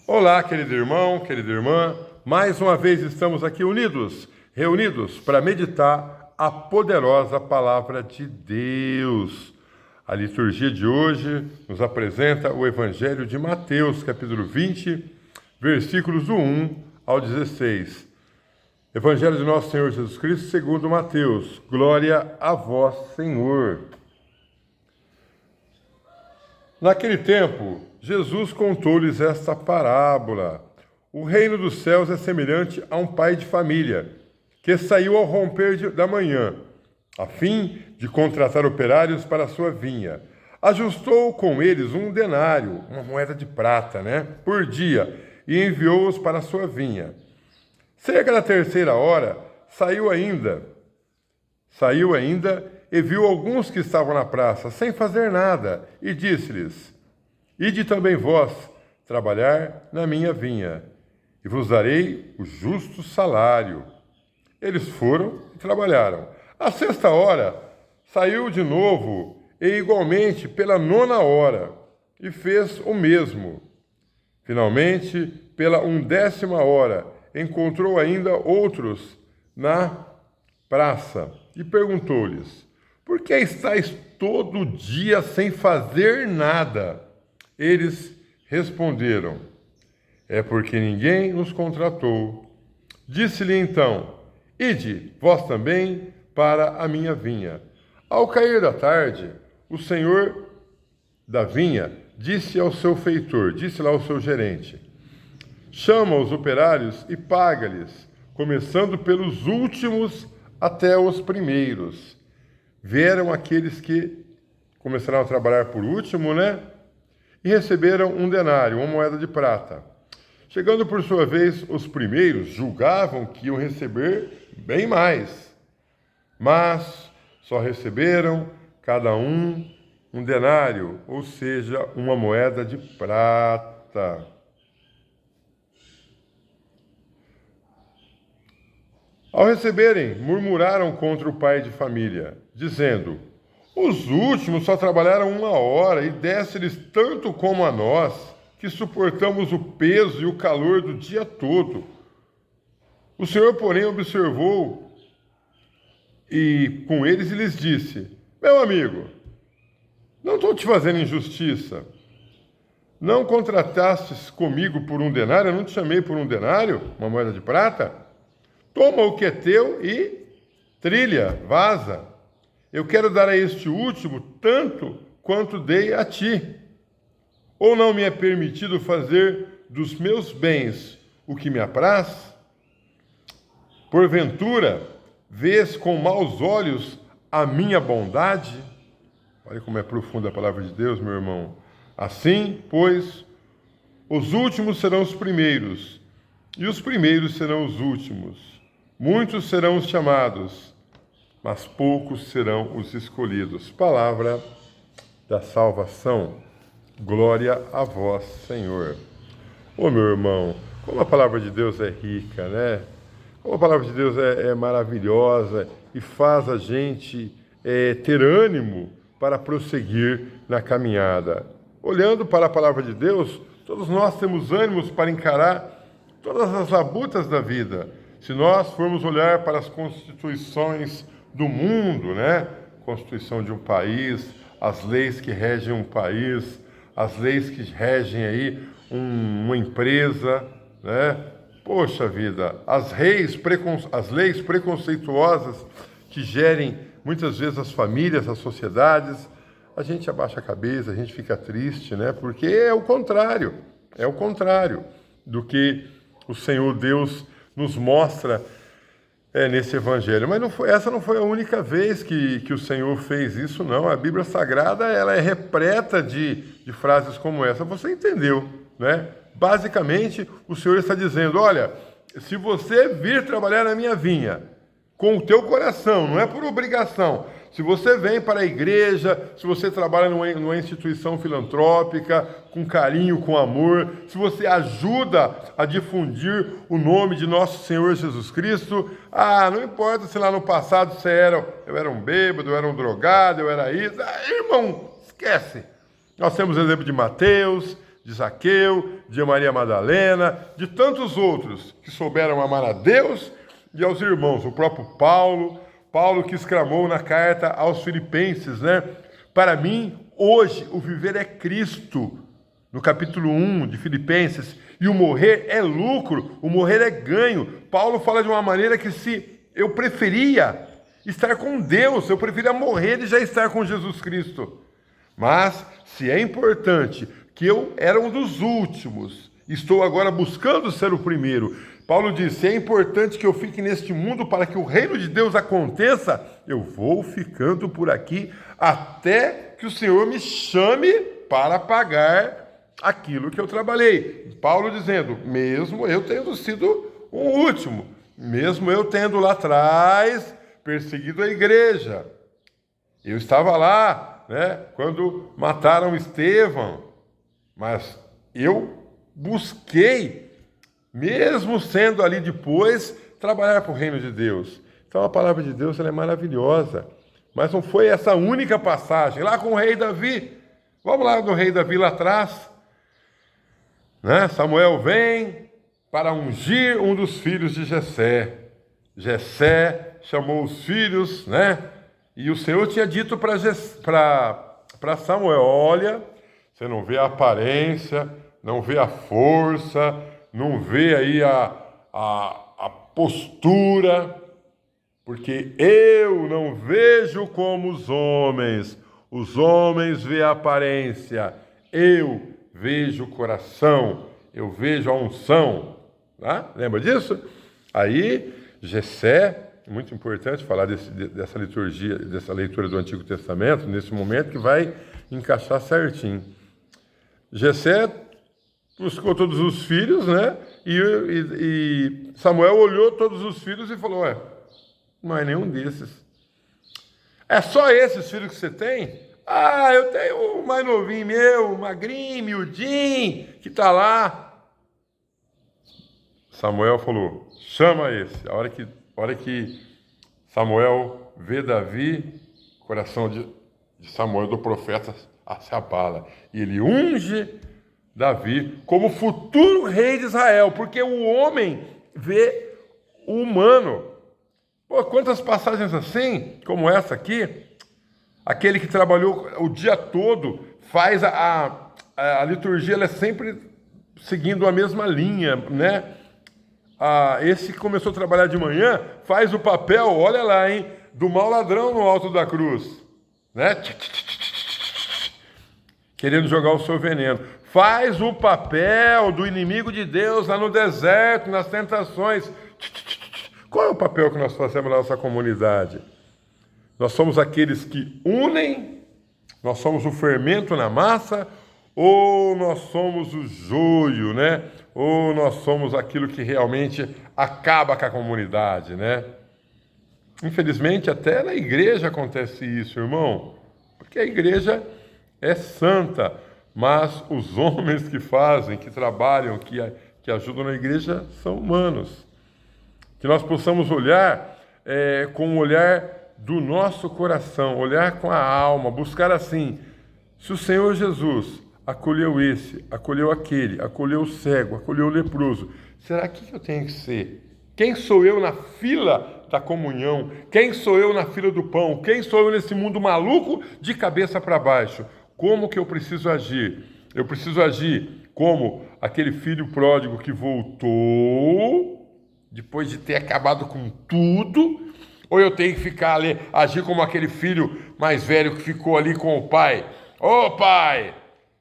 Olá, querido irmão, querida irmã. Mais uma vez estamos aqui reunidos para meditar a poderosa palavra de Deus. A liturgia de hoje nos apresenta o Evangelho de Mateus, capítulo 20, versículos do 1 ao 16. Evangelho de nosso Senhor Jesus Cristo, segundo Mateus. Glória a vós, Senhor. Naquele tempo, Jesus contou-lhes esta parábola. O reino dos céus é semelhante a um pai de família, que saiu ao romper da manhã, a fim de contratar operários para a sua vinha. Ajustou com eles um denário, uma moeda de prata, por dia, e enviou-os para a sua vinha. Cerca da terceira hora, saiu ainda e viu alguns que estavam na praça, sem fazer nada, e disse-lhes: Ide também vós trabalhar na minha vinha, e vos darei o justo salário. Eles foram e trabalharam. À sexta hora, saiu de novo, e igualmente pela nona hora, e fez o mesmo. Finalmente, pela 11ª hora, encontrou ainda outros na praça, e perguntou-lhes: Por que estáis todo dia sem fazer nada? Eles responderam: É porque ninguém nos contratou. Disse-lhe então: Ide, vós também, para a minha vinha. Ao cair da tarde, o senhor da vinha disse ao seu feitor, disse lá ao seu gerente: Chama os operários e paga-lhes, começando pelos últimos até os primeiros. Vieram aqueles que começaram a trabalhar por último, e receberam um denário, uma moeda de prata. Chegando por sua vez, os primeiros julgavam que iam receber bem mais, mas só receberam cada um denário, ou seja, uma moeda de prata. Ao receberem, murmuraram contra o pai de família, dizendo: Os últimos só trabalharam 1 hora, e desse-lhes tanto como a nós, que suportamos o peso e o calor do dia todo. O Senhor, porém, observou e com eles e lhes disse: Meu amigo, não estou te fazendo injustiça. Não contratastes comigo por um denário? Eu não te chamei por um denário, uma moeda de prata? Toma o que é teu e trilha, vaza. Eu quero dar a este último tanto quanto dei a ti. Ou não me é permitido fazer dos meus bens o que me apraz? Porventura, vês com maus olhos a minha bondade? Olha como é profunda a palavra de Deus, meu irmão. Assim, pois, os últimos serão os primeiros, e os primeiros serão os últimos. Muitos serão os chamados, mas poucos serão os escolhidos. Palavra da salvação. Glória a vós, Senhor. Ô, meu irmão, como a palavra de Deus é rica, Como a palavra de Deus é maravilhosa e faz a gente ter ânimo para prosseguir na caminhada. Olhando para a palavra de Deus, todos nós temos ânimos para encarar todas as labutas da vida. Se nós formos olhar para as constituições do mundo, Constituição de um país, as leis que regem um país, as leis que regem aí uma empresa, Poxa vida, as leis preconceituosas que gerem muitas vezes as famílias, as sociedades, a gente abaixa a cabeça, a gente fica triste, Porque é o contrário do que o Senhor Deus nos mostra nesse Evangelho. Mas essa não foi a única vez que o Senhor fez isso, não. A Bíblia Sagrada ela é repleta de frases como essa. Você entendeu, Basicamente, o Senhor está dizendo: olha, se você vir trabalhar na minha vinha com o teu coração, não é por obrigação. Se você vem para a igreja, se você trabalha numa instituição filantrópica, com carinho, com amor, se você ajuda a difundir o nome de nosso Senhor Jesus Cristo, não importa se lá no passado eu era um bêbado, eu era um drogado, eu era isso. Irmão, esquece. Nós temos o exemplo de Mateus, de Zaqueu, de Maria Madalena, de tantos outros que souberam amar a Deus e aos irmãos. O próprio Paulo que exclamou na carta aos Filipenses, né? Para mim, hoje, o viver é Cristo. No capítulo 1 de Filipenses, e o morrer é lucro, o morrer é ganho. Paulo fala de uma maneira que se eu preferia estar com Deus, eu preferia morrer e já estar com Jesus Cristo. Mas, se é importante que eu era um dos últimos, estou agora buscando ser o primeiro. Paulo diz, se é importante que eu fique neste mundo para que o reino de Deus aconteça, eu vou ficando por aqui até que o Senhor me chame para pagar aquilo que eu trabalhei. Paulo dizendo, mesmo eu tendo sido o último, mesmo eu tendo lá atrás perseguido a igreja, eu estava lá, né, quando mataram Estevão, mas eu busquei, mesmo sendo ali depois, trabalhar para o reino de Deus. Então a palavra de Deus ela é maravilhosa, mas não foi essa única passagem, lá com o rei Davi. Vamos lá do rei Davi lá atrás. Né? Samuel vem para ungir um dos filhos de Jessé. Jessé chamou os filhos, né? E o Senhor tinha dito para Samuel, olha, você não vê a aparência, não vê a força, não vê aí a postura, porque eu não vejo como os homens veem a aparência, eu vejo o coração, eu vejo a unção. Tá? Lembra disso? Aí, Jessé, muito importante falar dessa liturgia, dessa leitura do Antigo Testamento, nesse momento que vai encaixar certinho. Jessé buscou todos os filhos, né? E Samuel olhou todos os filhos e falou, não é nenhum desses. É só esses filhos que você tem? Ah, eu tenho o mais novinho meu, magrinho, miudinho, que está lá. Samuel falou, chama esse. A hora que Samuel vê Davi, o coração de Samuel, do profeta, se abala. E ele unge Davi como futuro rei de Israel, porque o homem vê o humano. Pô, quantas passagens assim, como essa aqui, aquele que trabalhou o dia todo, faz a liturgia, ela é sempre seguindo a mesma linha, né? Esse que começou a trabalhar de manhã, faz o papel, olha lá, hein, do mau ladrão no alto da cruz, né? Querendo jogar o seu veneno. Faz o papel do inimigo de Deus lá no deserto, nas tentações. Qual é o papel que nós fazemos na nossa comunidade? Nós somos aqueles que unem, nós somos o fermento na massa, ou nós somos o joio, né? Ou nós somos aquilo que realmente acaba com a comunidade, né? Infelizmente, até na igreja acontece isso, irmão, porque a igreja é santa, mas os homens que fazem, que trabalham, que ajudam na igreja são humanos. Que nós possamos olhar com o olhar do nosso coração, olhar com a alma, buscar assim, se o Senhor Jesus acolheu esse, acolheu aquele, acolheu o cego, acolheu o leproso, será que eu tenho que ser? Quem sou eu na fila da comunhão? Quem sou eu na fila do pão? Quem sou eu nesse mundo maluco de cabeça para baixo? Como que eu preciso agir? Eu preciso agir como aquele filho pródigo que voltou depois de ter acabado com tudo, ou eu tenho que ficar ali, agir como aquele filho mais velho que ficou ali com o pai? Ô pai,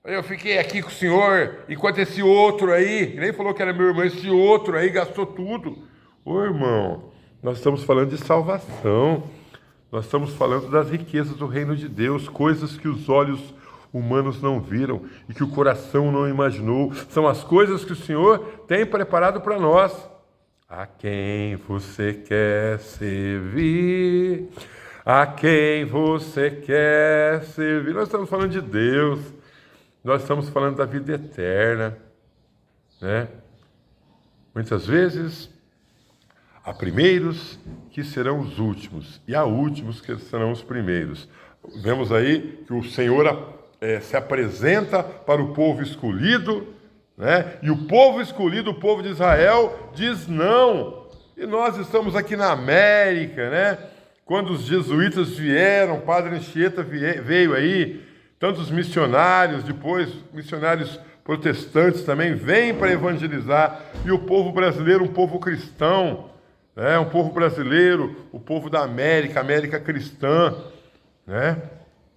eu fiquei aqui com o senhor, enquanto esse outro aí, nem falou que era meu irmão, esse outro aí gastou tudo. Ô irmão, nós estamos falando de salvação, nós estamos falando das riquezas do reino de Deus, coisas que os olhos humanos não viram e que o coração não imaginou, são as coisas que o Senhor tem preparado para nós. A quem você quer servir? A quem você quer servir? Nós estamos falando de Deus, nós estamos falando da vida eterna, né? Muitas vezes, há primeiros que serão os últimos, e há últimos que serão os primeiros. Vemos aí que o Senhor se apresenta para o povo escolhido, né? E o povo escolhido, o povo de Israel, diz não. E nós estamos aqui na América, né? Quando os jesuítas vieram, Padre Anchieta veio aí, tantos missionários, depois missionários protestantes também vêm para evangelizar, e o povo brasileiro, um povo cristão, né? Um povo brasileiro, o povo da América, América cristã, né?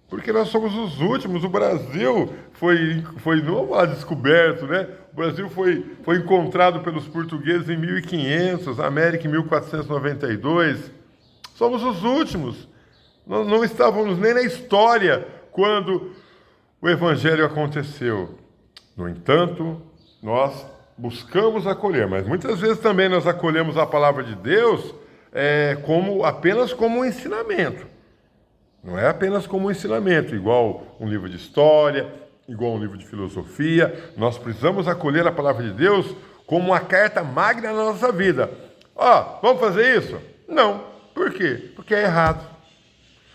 Porque nós somos os últimos. O Brasil foi não lá descoberto, né? O Brasil foi encontrado pelos portugueses em 1500, a América em 1492. Somos os últimos. Nós não estávamos nem na história quando o Evangelho aconteceu. No entanto, nós buscamos acolher, mas muitas vezes também nós acolhemos a palavra de Deus apenas como um ensinamento. Não é apenas como um ensinamento, igual um livro de história, igual um livro de filosofia. Nós precisamos acolher a palavra de Deus como uma carta magna na nossa vida. Vamos fazer isso? Não. Por quê? Porque é errado.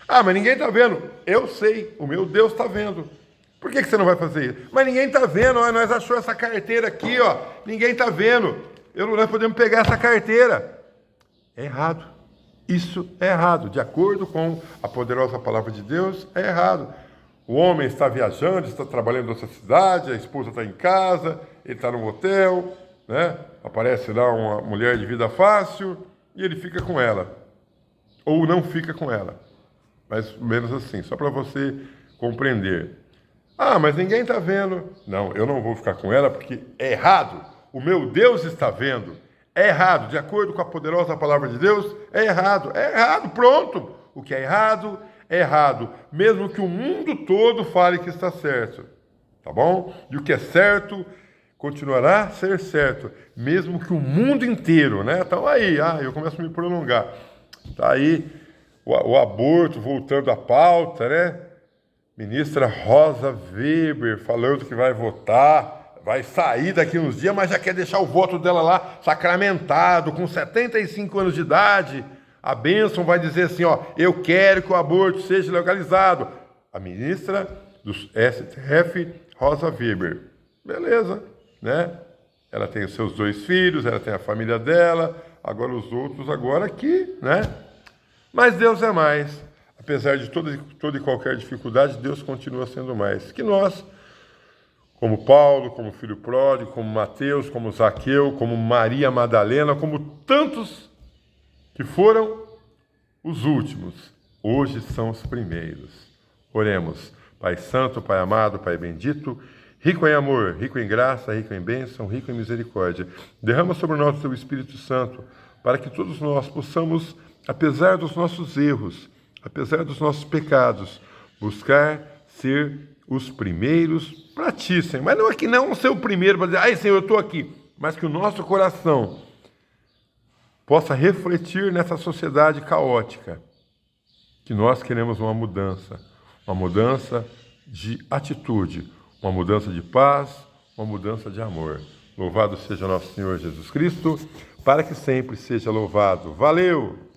Mas ninguém está vendo. Eu sei, o meu Deus está vendo. Por que você não vai fazer isso? Mas ninguém está vendo, nós achamos essa carteira aqui, ninguém está vendo. Nós podemos pegar essa carteira. É errado. Isso é errado. De acordo com a poderosa palavra de Deus, é errado. O homem está viajando, está trabalhando em outra cidade, a esposa está em casa, ele está num hotel, né? Aparece lá uma mulher de vida fácil e ele fica com ela. Ou não fica com ela. Mais ou menos assim, só para você compreender. Mas ninguém está vendo. Não, eu não vou ficar com ela porque é errado. O meu Deus está vendo. É errado. De acordo com a poderosa palavra de Deus, é errado. É errado, pronto. O que é errado, é errado. Mesmo que o mundo todo fale que está certo. Tá bom? E o que é certo, continuará a ser certo. Mesmo que o mundo inteiro, né? Então aí, eu começo a me prolongar. Tá aí o aborto, voltando à pauta, né? Ministra Rosa Weber falando que vai votar, vai sair daqui uns dias, mas já quer deixar o voto dela lá sacramentado, com 75 anos de idade. A bênção vai dizer assim, eu quero que o aborto seja legalizado. A ministra do STF, Rosa Weber. Beleza, né? Ela tem os seus 2 filhos, ela tem a família dela, agora os outros aqui, né? Mas Deus é mais. Apesar de toda e qualquer dificuldade, Deus continua sendo mais. Que nós, como Paulo, como filho pródigo, como Mateus, como Zaqueu, como Maria Madalena, como tantos que foram os últimos, hoje são os primeiros. Oremos. Pai Santo, Pai amado, Pai bendito, rico em amor, rico em graça, rico em bênção, rico em misericórdia. Derrama sobre nós o Teu Espírito Santo, para que todos nós possamos, apesar dos nossos erros, apesar dos nossos pecados, buscar ser os primeiros para Ti, Senhor. Mas não é que não ser o primeiro para dizer, Senhor, eu estou aqui. Mas que o nosso coração possa refletir nessa sociedade caótica, que nós queremos uma mudança de atitude, uma mudança de paz, uma mudança de amor. Louvado seja nosso Senhor Jesus Cristo, para que sempre seja louvado. Valeu!